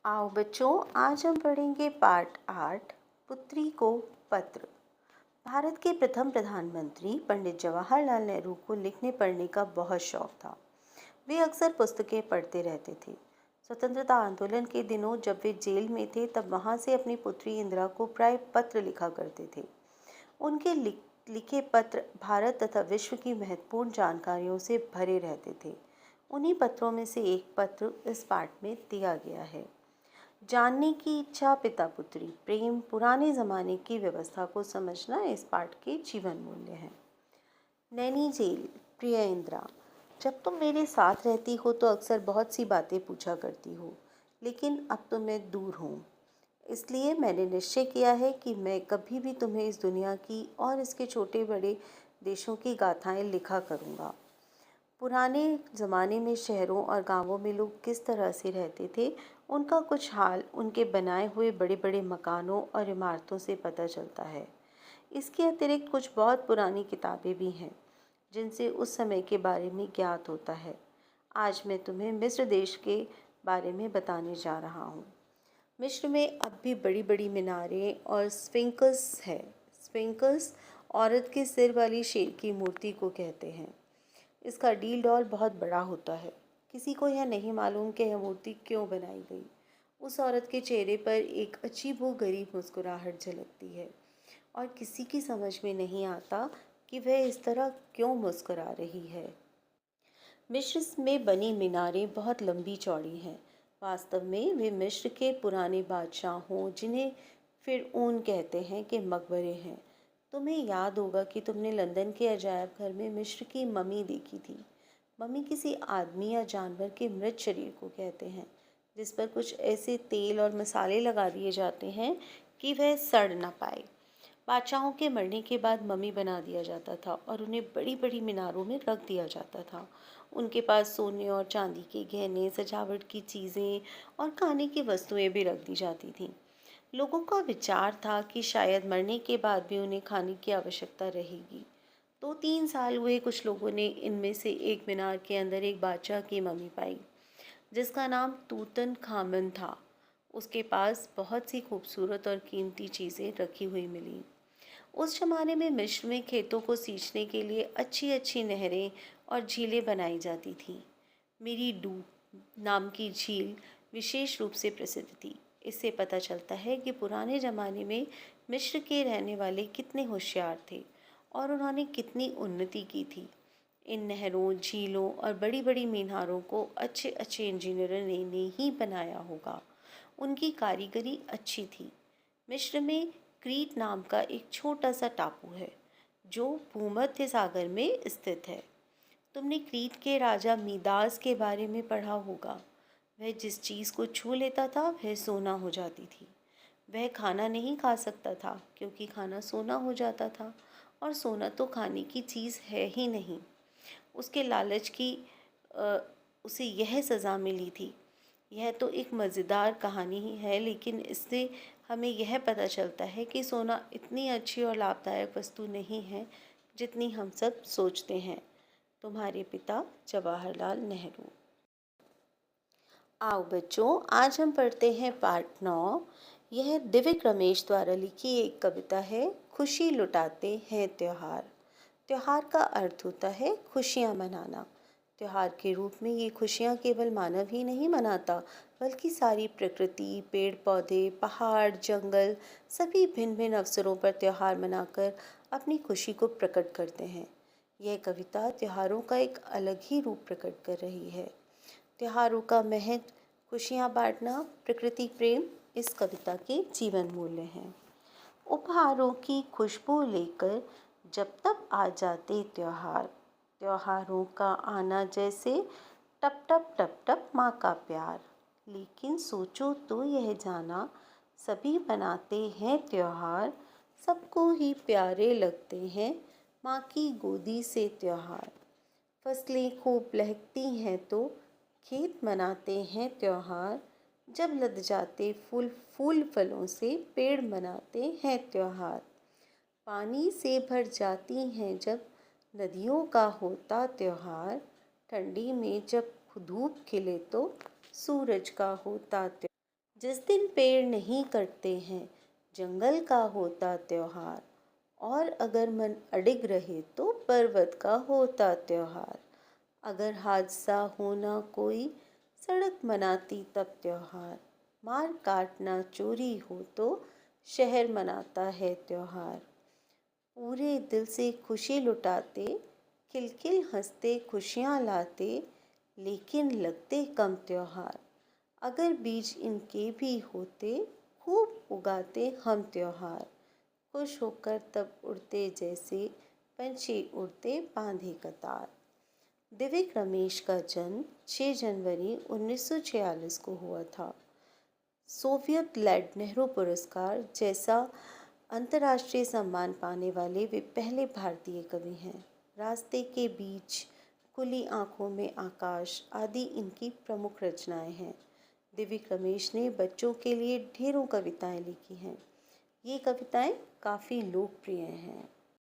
आओ बच्चों, आज हम पढ़ेंगे पार्ट 8 पुत्री को पत्र। भारत के प्रथम प्रधानमंत्री पंडित जवाहरलाल नेहरू को लिखने पढ़ने का बहुत शौक था। वे अक्सर पुस्तकें पढ़ते रहते थे। स्वतंत्रता आंदोलन के दिनों जब वे जेल में थे, तब वहां से अपनी पुत्री इंदिरा को प्राय पत्र लिखा करते थे। उनके लिखे पत्र भारत तथा विश्व की महत्वपूर्ण जानकारियों से भरे रहते थे। उन्हीं पत्रों में से एक पत्र इस पाठ में दिया गया है। जानने की इच्छा, पिता पुत्री प्रेम, पुराने जमाने की व्यवस्था को समझना इस पाठ के जीवन मूल्य हैं। नैनी जेल। प्रिय इंदिरा, जब तुम मेरे साथ रहती हो तो अक्सर बहुत सी बातें पूछा करती हो, लेकिन अब तो मैं दूर हूँ। इसलिए मैंने निश्चय किया है कि मैं कभी भी तुम्हें इस दुनिया की और इसके छोटे बड़े देशों की गाथाएं लिखा करूँगा। पुराने ज़माने में शहरों और गांवों में लोग किस तरह से रहते थे, उनका कुछ हाल उनके बनाए हुए बड़े बड़े मकानों और इमारतों से पता चलता है। इसके अतिरिक्त कुछ बहुत पुरानी किताबें भी हैं जिनसे उस समय के बारे में ज्ञात होता है। आज मैं तुम्हें मिस्र देश के बारे में बताने जा रहा हूँ। मिस्र में अब भी बड़ी बड़ी मीनारें और स्फिंक्स है। स्फिंक्स औरत के सिर वाली शेर की मूर्ति को कहते हैं। इसका डील डॉल बहुत बड़ा होता है। किसी को यह नहीं मालूम कि यह मूर्ति क्यों बनाई गई। उस औरत के चेहरे पर एक अजीबोगरीब मुस्कुराहट झलकती है और किसी की समझ में नहीं आता कि वह इस तरह क्यों मुस्कुरा रही है। मिस्र में बनी मीनारें बहुत लंबी चौड़ी हैं। वास्तव में वे मिस्र के पुराने बादशाहों, जिन्हें फिरऊन कहते हैं, के मकबरे हैं। तुम्हें याद होगा कि तुमने लंदन के अजायब घर में मिस्र की मम्मी देखी थी। मम्मी किसी आदमी या जानवर के मृत शरीर को कहते हैं, जिस पर कुछ ऐसे तेल और मसाले लगा दिए जाते हैं कि वह सड़ न पाए। बादशाहों के मरने के बाद मम्मी बना दिया जाता था और उन्हें बड़ी बड़ी मीनारों में रख दिया जाता था। उनके पास सोने और चांदी के गहने, सजावट की चीज़ें और खाने की वस्तुएं भी रख दी जाती थीं। लोगों का विचार था कि शायद मरने के बाद भी उन्हें खाने की आवश्यकता रहेगी। 2-3 साल हुए, कुछ लोगों ने इनमें से एक मीनार के अंदर एक बादशाह की मम्मी पाई, जिसका नाम तूतन खामन था। उसके पास बहुत सी खूबसूरत और कीमती चीज़ें रखी हुई मिली। उस जमाने में मिस्र में खेतों को सींचने के लिए अच्छी अच्छी नहरें और झीलें बनाई जाती थीं। मेरी डू नाम की झील विशेष रूप से प्रसिद्ध थी। इससे पता चलता है कि पुराने ज़माने में मिस्र के रहने वाले कितने होशियार थे और उन्होंने कितनी उन्नति की थी। इन नहरों, झीलों और बड़ी बड़ी मीनारों को अच्छे अच्छे इंजीनियरों ने ही बनाया होगा। उनकी कारीगरी अच्छी थी। मिस्र में क्रीट नाम का एक छोटा सा टापू है जो भूमध्य सागर में स्थित है। तुमने क्रीट के राजा मीदास के बारे में पढ़ा होगा। वह जिस चीज़ को छू लेता था वह सोना हो जाती थी। वह खाना नहीं खा सकता था क्योंकि खाना सोना हो जाता था, और सोना तो खाने की चीज़ है ही नहीं। उसके लालच की अ, उसे यह सज़ा मिली थी। यह तो एक मज़ेदार कहानी ही है, लेकिन इससे हमें यह पता चलता है कि सोना इतनी अच्छी और लाभदायक वस्तु नहीं है जितनी हम सब सोचते हैं। तुम्हारे पिता जवाहरलाल नेहरू। आओ बच्चों, आज हम पढ़ते हैं पाठ 9। यह दिव्य रमेश द्वारा लिखी एक कविता है। खुशी लुटाते हैं त्योहार। त्योहार का अर्थ होता है खुशियाँ मनाना। त्योहार के रूप में ये खुशियाँ केवल मानव ही नहीं मनाता, बल्कि सारी प्रकृति, पेड़ पौधे, पहाड़, जंगल सभी भिन्न भिन्न अवसरों पर त्योहार मनाकर अपनी खुशी को प्रकट करते हैं। यह कविता त्योहारों का एक अलग ही रूप प्रकट कर रही है। त्योहारों का महत्व, खुशियाँ बांटना, प्रकृति प्रेम इस कविता के जीवन मूल्य हैं। उपहारों की खुशबू लेकर जब तब आ जाते त्योहार, त्योहारों का आना जैसे टप टप टप टप माँ का प्यार। लेकिन सोचो तो यह जाना, सभी मनाते हैं त्योहार, सबको ही प्यारे लगते हैं माँ की गोदी से त्योहार। फसलें खूब लहकती हैं तो खेत मनाते हैं त्योहार, जब लद जाते फूल फूल फलों से पेड़ मनाते हैं त्योहार। पानी से भर जाती हैं जब नदियों का होता त्योहार, ठंडी में जब धूप खिले तो सूरज का होता त्योहार। जिस दिन पेड़ नहीं कटते हैं, जंगल का होता त्योहार। और अगर मन अडिग रहे तो पर्वत का होता त्योहार। अगर हादसा होना कोई, सड़क मनाती तब त्योहार। मार काटना चोरी हो तो शहर मनाता है त्योहार। पूरे दिल से खुशी लुटाते, खिलखिल हंसते खुशियाँ लाते, लेकिन लगते कम त्योहार। अगर बीज इनके भी होते, खूब उगाते हम त्योहार। खुश होकर तब उड़ते जैसे पंछी उड़ते बांधे कतार। दिव्य रमेश का जन्म 6 जनवरी 1946 को हुआ था। सोवियत लेड नेहरू पुरस्कार जैसा अंतर्राष्ट्रीय सम्मान पाने वाले वे पहले भारतीय कवि हैं। रास्ते के बीच, खुली आंखों में आकाश आदि इनकी प्रमुख रचनाएं हैं। दिव्य रमेश ने बच्चों के लिए ढेरों कविताएं लिखी हैं। ये कविताएं काफ़ी लोकप्रिय हैं।